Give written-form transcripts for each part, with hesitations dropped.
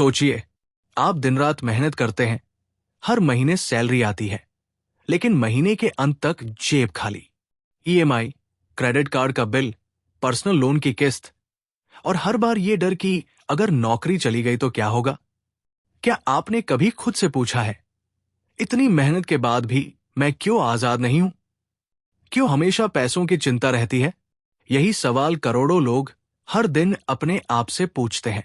सोचिए, आप दिन रात मेहनत करते हैं, हर महीने सैलरी आती है, लेकिन महीने के अंत तक जेब खाली। ईएमआई, क्रेडिट कार्ड का बिल, पर्सनल लोन की किस्त, और हर बार ये डर कि अगर नौकरी चली गई तो क्या होगा। क्या आपने कभी खुद से पूछा है, इतनी मेहनत के बाद भी मैं क्यों आजाद नहीं हूं? क्यों हमेशा पैसों की चिंता रहती है? यही सवाल करोड़ों लोग हर दिन अपने आप से पूछते हैं।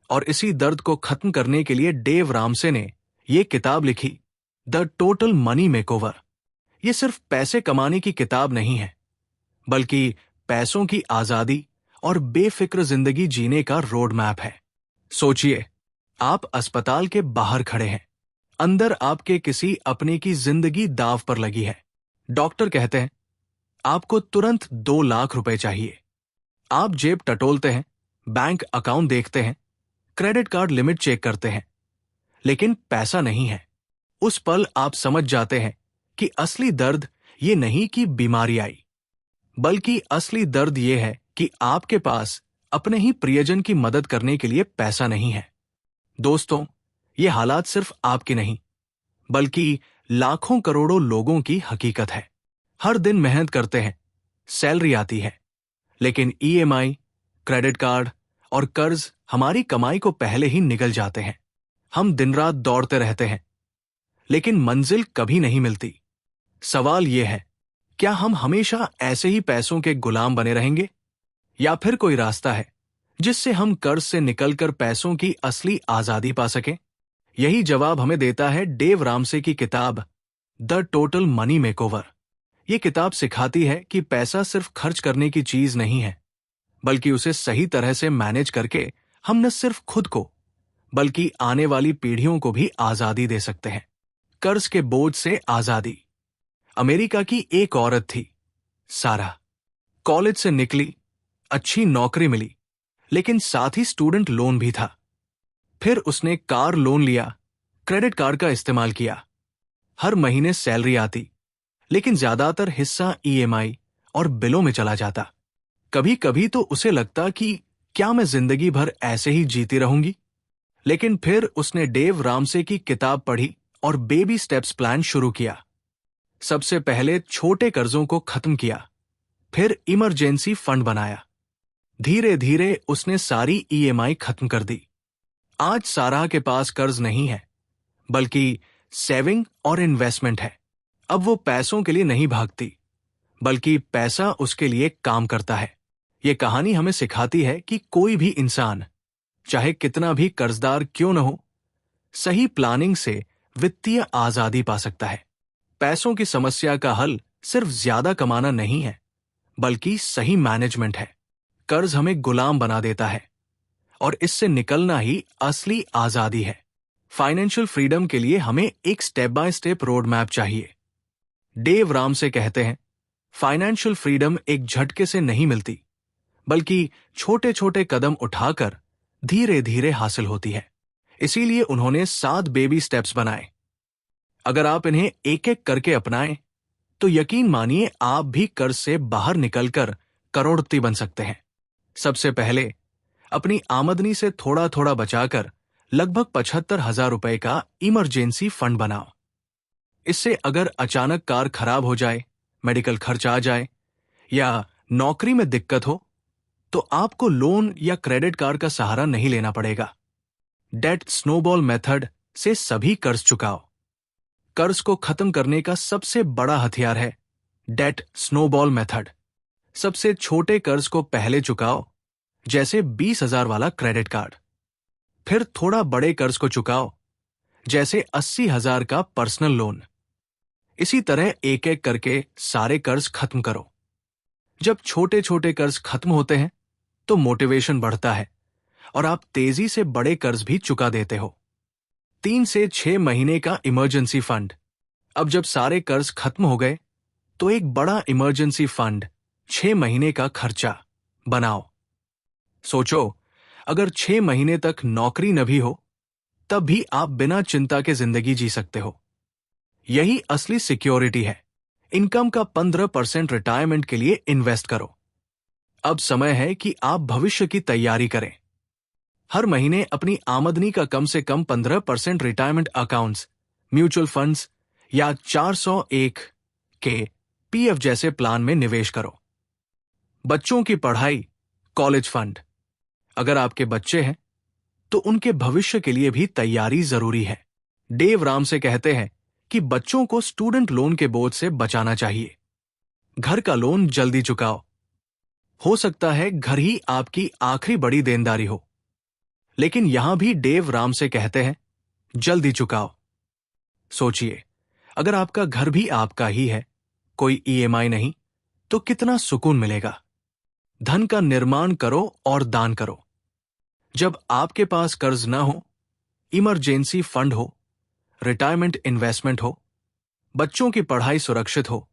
और इसी दर्द को खत्म करने के लिए डेव रामसे ने यह किताब लिखी, द टोटल मनी मेकओवर। यह सिर्फ पैसे कमाने की किताब नहीं है, बल्कि पैसों की आजादी और बेफिक्र जिंदगी जीने का रोड मैप है। सोचिए, आप अस्पताल के बाहर खड़े हैं, अंदर आपके किसी अपने की जिंदगी दांव पर लगी है। डॉक्टर कहते हैं, आपको तुरंत 2 लाख रुपए चाहिए। आप जेब टटोलते हैं, बैंक अकाउंट देखते हैं, क्रेडिट कार्ड लिमिट चेक करते हैं, लेकिन पैसा नहीं है। उस पल आप समझ जाते हैं कि असली दर्द ये नहीं कि बीमारी आई, बल्कि असली दर्द ये है कि आपके पास अपने ही प्रियजन की मदद करने के लिए पैसा नहीं है। दोस्तों, ये हालात सिर्फ आपकी नहीं, बल्कि लाखों करोड़ों लोगों की हकीकत है। हर दिन मेहनत करते हैं, सैलरी आती है, लेकिन ईएमआई, क्रेडिट कार्ड और कर्ज हमारी कमाई को पहले ही निगल जाते हैं। हम दिन रात दौड़ते रहते हैं, लेकिन मंजिल कभी नहीं मिलती। सवाल यह है, क्या हम हमेशा ऐसे ही पैसों के गुलाम बने रहेंगे, या फिर कोई रास्ता है जिससे हम कर्ज से निकलकर पैसों की असली आजादी पा सकें? यही जवाब हमें देता है डेव रामसे की किताब, द टोटल मनी मेकओवर। यह किताब सिखाती है कि पैसा सिर्फ खर्च करने की चीज नहीं है, बल्कि उसे सही तरह से मैनेज करके हम न सिर्फ खुद को, बल्कि आने वाली पीढ़ियों को भी आजादी दे सकते हैं। कर्ज के बोझ से आजादी। अमेरिका की एक औरत थी, सारा। कॉलेज से निकली, अच्छी नौकरी मिली, लेकिन साथ ही स्टूडेंट लोन भी था। फिर उसने कार लोन लिया, क्रेडिट कार्ड का इस्तेमाल किया। हर महीने सैलरी आती, लेकिन ज्यादातर हिस्सा ईएमआई और बिलों में चला जाता। कभी कभी तो उसे लगता कि क्या मैं जिंदगी भर ऐसे ही जीती रहूंगी? लेकिन फिर उसने डेव रामसे की किताब पढ़ी और बेबी स्टेप्स प्लान शुरू किया। सबसे पहले छोटे कर्जों को खत्म किया, फिर इमरजेंसी फंड बनाया। धीरे धीरे उसने सारी ईएमआई खत्म कर दी। आज सारा के पास कर्ज नहीं है, बल्कि सेविंग और इन्वेस्टमेंट है। अब वो पैसों के लिए नहीं भागती, बल्कि पैसा उसके लिए काम करता है। ये कहानी हमें सिखाती है कि कोई भी इंसान, चाहे कितना भी कर्जदार क्यों न हो, सही प्लानिंग से वित्तीय आजादी पा सकता है। पैसों की समस्या का हल सिर्फ ज्यादा कमाना नहीं है, बल्कि सही मैनेजमेंट है। कर्ज हमें गुलाम बना देता है, और इससे निकलना ही असली आजादी है। फाइनेंशियल फ्रीडम के लिए हमें एक step by step road map चाहिए। डेव रामसे कहते हैं, फाइनेंशियल फ्रीडम एक झटके से नहीं मिलती, बल्कि छोटे छोटे कदम उठाकर धीरे धीरे हासिल होती है। इसीलिए उन्होंने 7 बेबी स्टेप्स बनाए। अगर आप इन्हें एक एक करके अपनाएं, तो यकीन मानिए आप भी कर्ज से बाहर निकलकर करोड़पति बन सकते हैं। सबसे पहले अपनी आमदनी से थोड़ा थोड़ा बचाकर लगभग 75,000 रुपए का इमरजेंसी फंड बनाओ। इससे अगर अचानक कार खराब हो जाए, मेडिकल खर्च आ जाए या नौकरी में दिक्कत हो, तो आपको लोन या क्रेडिट कार्ड का सहारा नहीं लेना पड़ेगा। डेट स्नोबॉल मेथड से सभी कर्ज चुकाओ। कर्ज को खत्म करने का सबसे बड़ा हथियार है डेट स्नोबॉल मेथड। सबसे छोटे कर्ज को पहले चुकाओ, जैसे 20,000 वाला क्रेडिट कार्ड। फिर थोड़ा बड़े कर्ज को चुकाओ, जैसे 80,000 का पर्सनल लोन। इसी तरह एक एक करके सारे कर्ज खत्म करो। जब छोटे छोटे कर्ज खत्म होते हैं, तो मोटिवेशन बढ़ता है और आप तेजी से बड़े कर्ज भी चुका देते हो। 3 से 6 महीने का इमरजेंसी फंड। अब जब सारे कर्ज खत्म हो गए, तो एक बड़ा इमरजेंसी फंड, 6 महीने का खर्चा बनाओ। सोचो, अगर 6 महीने तक नौकरी न भी हो, तब भी आप बिना चिंता के जिंदगी जी सकते हो। यही असली सिक्योरिटी है। इनकम का 15% रिटायरमेंट के लिए इन्वेस्ट करो। अब समय है कि आप भविष्य की तैयारी करें। हर महीने अपनी आमदनी का कम से कम 15% रिटायरमेंट अकाउंट्स, म्यूचुअल फंड्स या 401 के पीएफ जैसे प्लान में निवेश करो। बच्चों की पढ़ाई, कॉलेज फंड। अगर आपके बच्चे हैं तो उनके भविष्य के लिए भी तैयारी जरूरी है। डेव रामसे कहते हैं कि बच्चों को स्टूडेंट लोन के बोझ से बचाना चाहिए। घर का लोन जल्दी चुकाओ। हो सकता है घर ही आपकी आखिरी बड़ी देनदारी हो, लेकिन यहां भी डेव रामसे कहते हैं, जल्दी चुकाओ। सोचिए, अगर आपका घर भी आपका ही है, कोई ईएमआई नहीं, तो कितना सुकून मिलेगा। धन का निर्माण करो और दान करो। जब आपके पास कर्ज ना हो, इमरजेंसी फंड हो, रिटायरमेंट इन्वेस्टमेंट हो, बच्चों की पढ़ाई सुरक्षित हो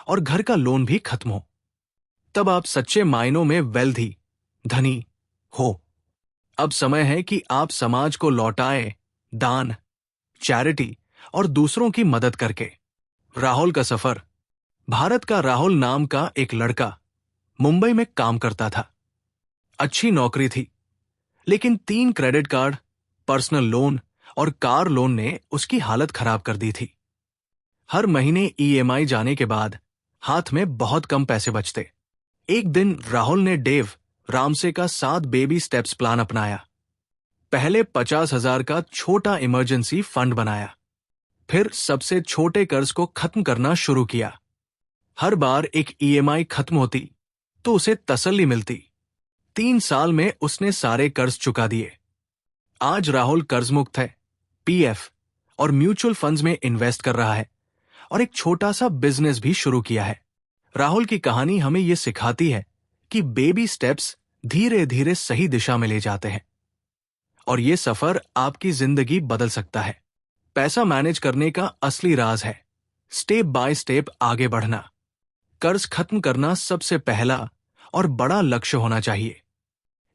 और घर का लोन भी खत्म हो, तब आप सच्चे मायनों में वेल्दी, धनी हो। अब समय है कि आप समाज को लौटाएं, दान, चैरिटी और दूसरों की मदद करके। राहुल का सफर। भारत का राहुल नाम का एक लड़का मुंबई में काम करता था। अच्छी नौकरी थी, लेकिन 3 क्रेडिट कार्ड, पर्सनल लोन और कार लोन ने उसकी हालत खराब कर दी थी। हर महीने ईएमआई जाने के बाद हाथ में बहुत कम पैसे बचते। एक दिन राहुल ने डेव रामसे का 7 बेबी स्टेप्स प्लान अपनाया। पहले 50,000 का छोटा इमरजेंसी फंड बनाया, फिर सबसे छोटे कर्ज को खत्म करना शुरू किया। हर बार एक ईएमआई खत्म होती तो उसे तसल्ली मिलती। 3 साल में उसने सारे कर्ज चुका दिए। आज राहुल कर्जमुक्त है, पीएफ और म्यूचुअल फंड्स में इन्वेस्ट कर रहा है और एक छोटा सा बिजनेस भी शुरू किया है। राहुल की कहानी हमें यह सिखाती है कि बेबी स्टेप्स धीरे धीरे सही दिशा में ले जाते हैं और यह सफर आपकी जिंदगी बदल सकता है। पैसा मैनेज करने का असली राज है स्टेप बाय स्टेप आगे बढ़ना। कर्ज खत्म करना सबसे पहला और बड़ा लक्ष्य होना चाहिए।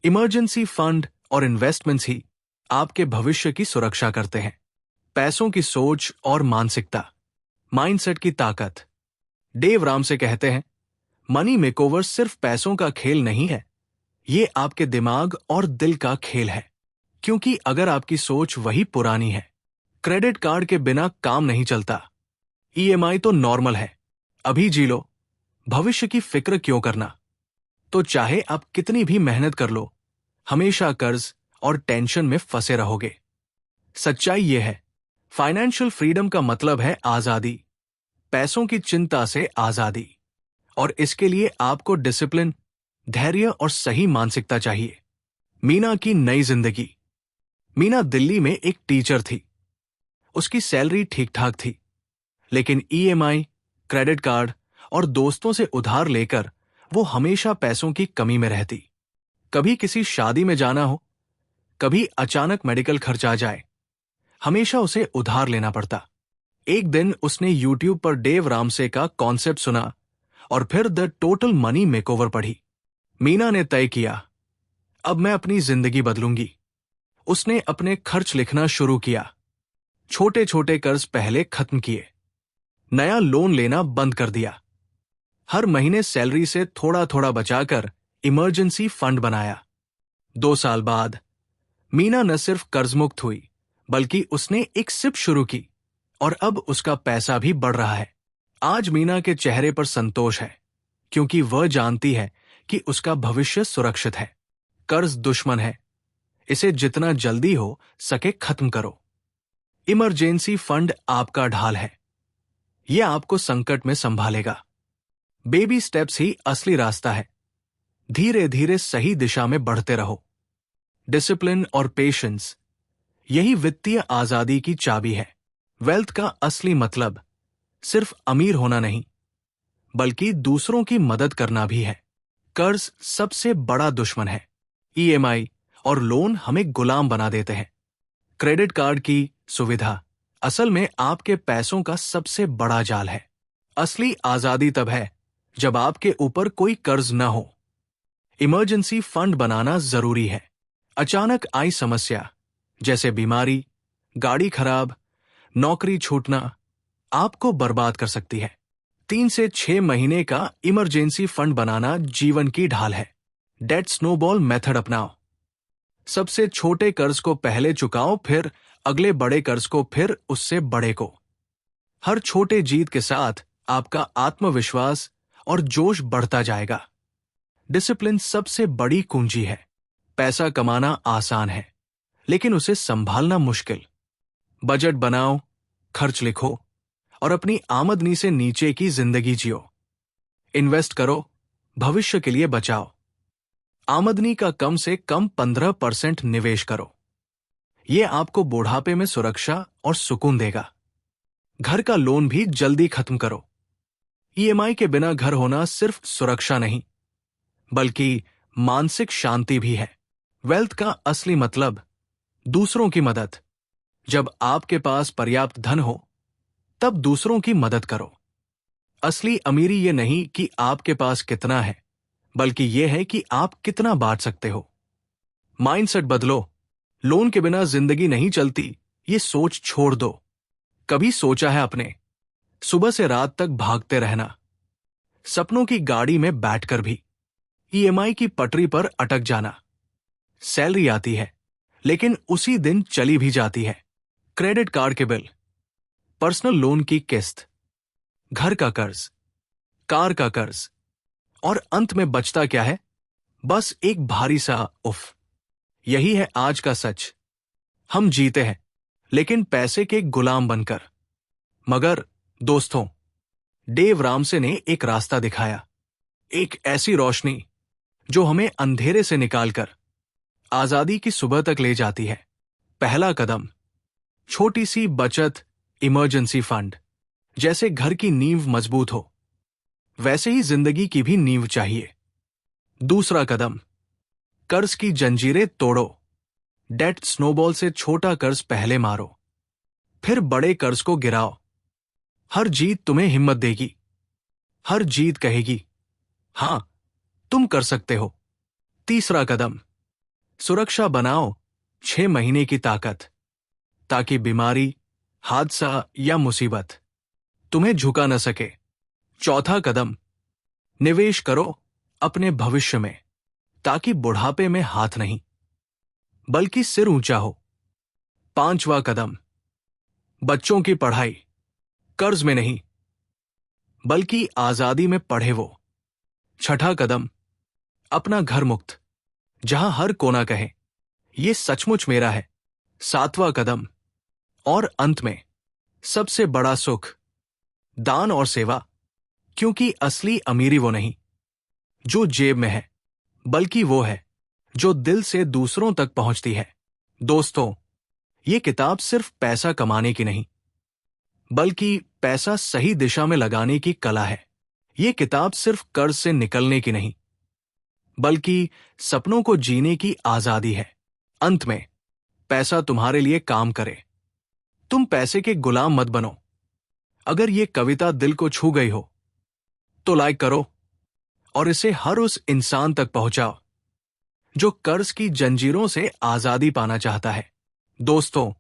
इमरजेंसी फंड और इन्वेस्टमेंट्स ही आपके भविष्य की सुरक्षा करते हैं। पैसों की सोच और मानसिकता, माइंडसेट की ताकत। डेव रामसे कहते हैं, मनी मेकओवर सिर्फ पैसों का खेल नहीं है, ये आपके दिमाग और दिल का खेल है। क्योंकि अगर आपकी सोच वही पुरानी है, क्रेडिट कार्ड के बिना काम नहीं चलता, ईएमआई तो नॉर्मल है, अभी जी लो, भविष्य की फिक्र क्यों करना। तो चाहे आप कितनी भी मेहनत कर लो, हमेशा कर्ज और टेंशन में फंसे रहोगे। सच्चाई यह है, फाइनेंशियल फ्रीडम का मतलब है आजादी, पैसों की चिंता से आजादी। और इसके लिए आपको डिसिप्लिन, धैर्य और सही मानसिकता चाहिए। मीना की नई जिंदगी। मीना दिल्ली में एक टीचर थी। उसकी सैलरी ठीक ठाक थी, लेकिन ईएमआई, क्रेडिट कार्ड और दोस्तों से उधार लेकर वो हमेशा पैसों की कमी में रहती। कभी किसी शादी में जाना हो, कभी अचानक मेडिकल खर्च आ जाए, हमेशा उसे उधार लेना पड़ता। एक दिन उसने यूट्यूब पर डेव रामसे का कॉन्सेप्ट सुना और फिर द टोटल मनी मेकओवर पढ़ी। मीना ने तय किया, अब मैं अपनी जिंदगी बदलूंगी। उसने अपने खर्च लिखना शुरू किया, छोटे छोटे कर्ज पहले खत्म किए, नया लोन लेना बंद कर दिया, हर महीने सैलरी से थोड़ा थोड़ा बचाकर इमरजेंसी फंड बनाया। 2 साल बाद मीना न सिर्फ कर्जमुक्त हुई, बल्कि उसने एक सिप शुरू की और अब उसका पैसा भी बढ़ रहा है। आज मीना के चेहरे पर संतोष है, क्योंकि वह जानती है कि उसका भविष्य सुरक्षित है। कर्ज दुश्मन है, इसे जितना जल्दी हो सके खत्म करो। इमरजेंसी फंड आपका ढाल है, यह आपको संकट में संभालेगा। बेबी स्टेप्स ही असली रास्ता है। धीरे धीरे सही दिशा में बढ़ते रहो। डिसिप्लिन और पेशेंस, यही वित्तीय आजादी की चाबी है। वेल्थ का असली मतलब सिर्फ अमीर होना नहीं, बल्कि दूसरों की मदद करना भी है। कर्ज सबसे बड़ा दुश्मन है। ईएमआई और लोन हमें गुलाम बना देते हैं। क्रेडिट कार्ड की सुविधा असल में आपके पैसों का सबसे बड़ा जाल है। असली आजादी तब है जब आपके ऊपर कोई कर्ज न हो। इमरजेंसी फंड बनाना जरूरी है। अचानक आई समस्या जैसे बीमारी, गाड़ी खराब, नौकरी छूटना आपको बर्बाद कर सकती है। 3 से 6 महीने का इमरजेंसी फंड बनाना जीवन की ढाल है। डेट स्नोबॉल मेथड अपनाओ। सबसे छोटे कर्ज को पहले चुकाओ, फिर अगले बड़े कर्ज को, फिर उससे बड़े को। हर छोटे जीत के साथ आपका आत्मविश्वास और जोश बढ़ता जाएगा। डिसिप्लिन सबसे बड़ी कुंजी है। पैसा कमाना आसान है, लेकिन उसे संभालना मुश्किल। बजट बनाओ, खर्च लिखो और अपनी आमदनी से नीचे की जिंदगी जियो। इन्वेस्ट करो, भविष्य के लिए बचाओ। आमदनी का कम से कम 15% निवेश करो। यह आपको बुढ़ापे में सुरक्षा और सुकून देगा। घर का लोन भी जल्दी खत्म करो। ईएमआई के बिना घर होना सिर्फ सुरक्षा नहीं, बल्कि मानसिक शांति भी है। वेल्थ का असली मतलब दूसरों की मदद। जब आपके पास पर्याप्त धन हो, तब दूसरों की मदद करो। असली अमीरी ये नहीं कि आपके पास कितना है, बल्कि यह है कि आप कितना बांट सकते हो। माइंडसेट बदलो। लोन के बिना जिंदगी नहीं चलती, ये सोच छोड़ दो। कभी सोचा है आपने, सुबह से रात तक भागते रहना, सपनों की गाड़ी में बैठकर भी ईएमआई की पटरी पर अटक जाना। सैलरी आती है, लेकिन उसी दिन चली भी जाती है। क्रेडिट कार्ड के बिल, पर्सनल लोन की किस्त, घर का कर्ज, कार का कर्ज, और अंत में बचता क्या है? बस एक भारी सा उफ। यही है आज का सच। हम जीते हैं, लेकिन पैसे के गुलाम बनकर। मगर दोस्तों, डेव रामसे ने एक रास्ता दिखाया, एक ऐसी रोशनी जो हमें अंधेरे से निकालकर आजादी की सुबह तक ले जाती है। पहला कदम, छोटी सी बचत, इमरजेंसी फंड। जैसे घर की नींव मजबूत हो, वैसे ही जिंदगी की भी नींव चाहिए। दूसरा कदम, कर्ज की जंजीरें तोड़ो। डेट स्नोबॉल से छोटा कर्ज पहले मारो, फिर बड़े कर्ज को गिराओ। हर जीत तुम्हें हिम्मत देगी। हर जीत कहेगी, हां, तुम कर सकते हो। तीसरा कदम, सुरक्षा बनाओ 6 महीने की ताकत, ताकि बीमारी, हादसा या मुसीबत तुम्हें झुका न सके। चौथा कदम, निवेश करो अपने भविष्य में, ताकि बुढ़ापे में हाथ नहीं, बल्कि सिर ऊंचा हो। पांचवा कदम, बच्चों की पढ़ाई, कर्ज में नहीं, बल्कि आजादी में पढ़े वो। छठा कदम, अपना घर मुक्त, जहां हर कोना कहे, ये सचमुच मेरा है। सातवां कदम, और अंत में सबसे बड़ा सुख, दान और सेवा। क्योंकि असली अमीरी वो नहीं जो जेब में है, बल्कि वो है जो दिल से दूसरों तक पहुंचती है। दोस्तों, ये किताब सिर्फ पैसा कमाने की नहीं, बल्कि पैसा सही दिशा में लगाने की कला है। ये किताब सिर्फ कर्ज से निकलने की नहीं, बल्कि सपनों को जीने की आजादी है। अंत में, पैसा तुम्हारे लिए काम करे, तुम पैसे के गुलाम मत बनो। अगर ये कविता दिल को छू गई हो, तो लाइक करो और इसे हर उस इंसान तक पहुंचाओ जो कर्ज की जंजीरों से आजादी पाना चाहता है। दोस्तों,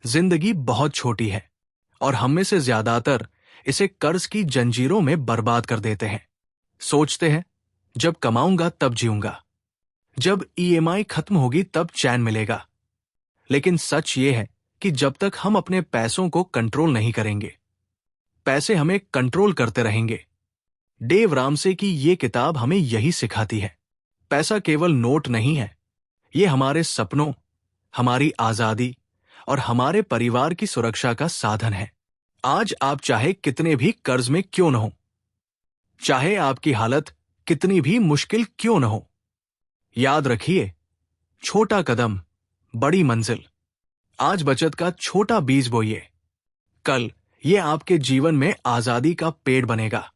जिंदगी बहुत छोटी है और हम में से ज्यादातर इसे कर्ज की जंजीरों में बर्बाद कर देते हैं। सोचते हैं, जब कमाऊंगा तब जीऊंगा, जब ईएमआई खत्म होगी तब चैन मिलेगा। लेकिन सच ये है कि जब तक हम अपने पैसों को कंट्रोल नहीं करेंगे, पैसे हमें कंट्रोल करते रहेंगे। डेव रामसे की ये किताब हमें यही सिखाती है। पैसा केवल नोट नहीं है, ये हमारे सपनों, हमारी आजादी और हमारे परिवार की सुरक्षा का साधन है। आज आप चाहे कितने भी कर्ज में क्यों न हो, चाहे आपकी हालत कितनी भी मुश्किल क्यों न हो, याद रखिए, छोटा कदम, बड़ी मंजिल। आज बचत का छोटा बीज बोइए, कल ये आपके जीवन में आजादी का पेड़ बनेगा।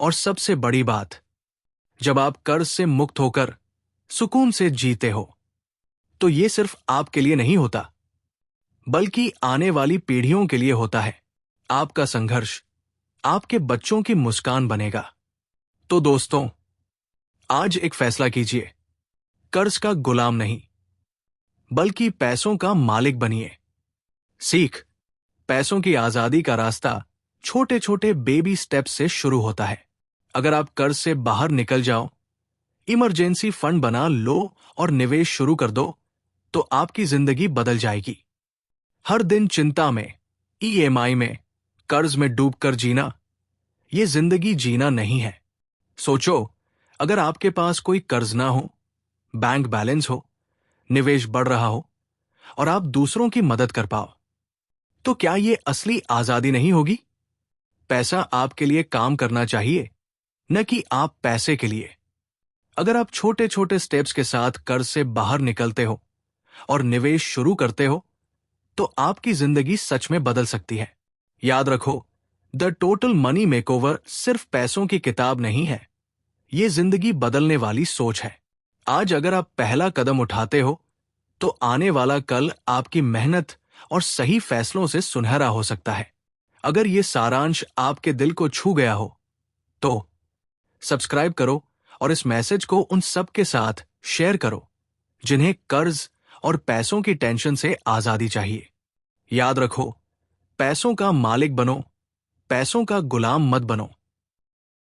और सबसे बड़ी बात, जब आप कर्ज से मुक्त होकर सुकून से जीते हो, तो ये सिर्फ आपके लिए नहीं होता, बल्कि आने वाली पीढ़ियों के लिए होता है। आपका संघर्ष आपके बच्चों की मुस्कान बनेगा। तो दोस्तों, आज एक फैसला कीजिए, कर्ज का गुलाम नहीं, बल्कि पैसों का मालिक बनिए। सीख, पैसों की आजादी का रास्ता छोटे छोटे बेबी स्टेप्स से शुरू होता है। अगर आप कर्ज से बाहर निकल जाओ, इमरजेंसी फंड बना लो और निवेश शुरू कर दो, तो आपकी जिंदगी बदल जाएगी। हर दिन चिंता में, ईएमआई में, कर्ज में डूबकर जीना, ये जिंदगी जीना नहीं है। सोचो, अगर आपके पास कोई कर्ज ना हो, बैंक बैलेंस हो, निवेश बढ़ रहा हो और आप दूसरों की मदद कर पाओ, तो क्या ये असली आजादी नहीं होगी? पैसा आपके लिए काम करना चाहिए, न कि आप पैसे के लिए। अगर आप छोटे छोटे स्टेप्स के साथ कर्ज से बाहर निकलते हो और निवेश शुरू करते हो, तो आपकी जिंदगी सच में बदल सकती है। याद रखो, द टोटल मनी मेकओवर सिर्फ पैसों की किताब नहीं है, ये जिंदगी बदलने वाली सोच है। आज अगर आप पहला कदम उठाते हो, तो आने वाला कल आपकी मेहनत और सही फैसलों से सुनहरा हो सकता है। अगर ये सारांश आपके दिल को छू गया हो, तो सब्सक्राइब करो और इस मैसेज को उन सब के साथ शेयर करो जिन्हें कर्ज और पैसों की टेंशन से आजादी चाहिए। याद रखो, पैसों का मालिक बनो, पैसों का गुलाम मत बनो।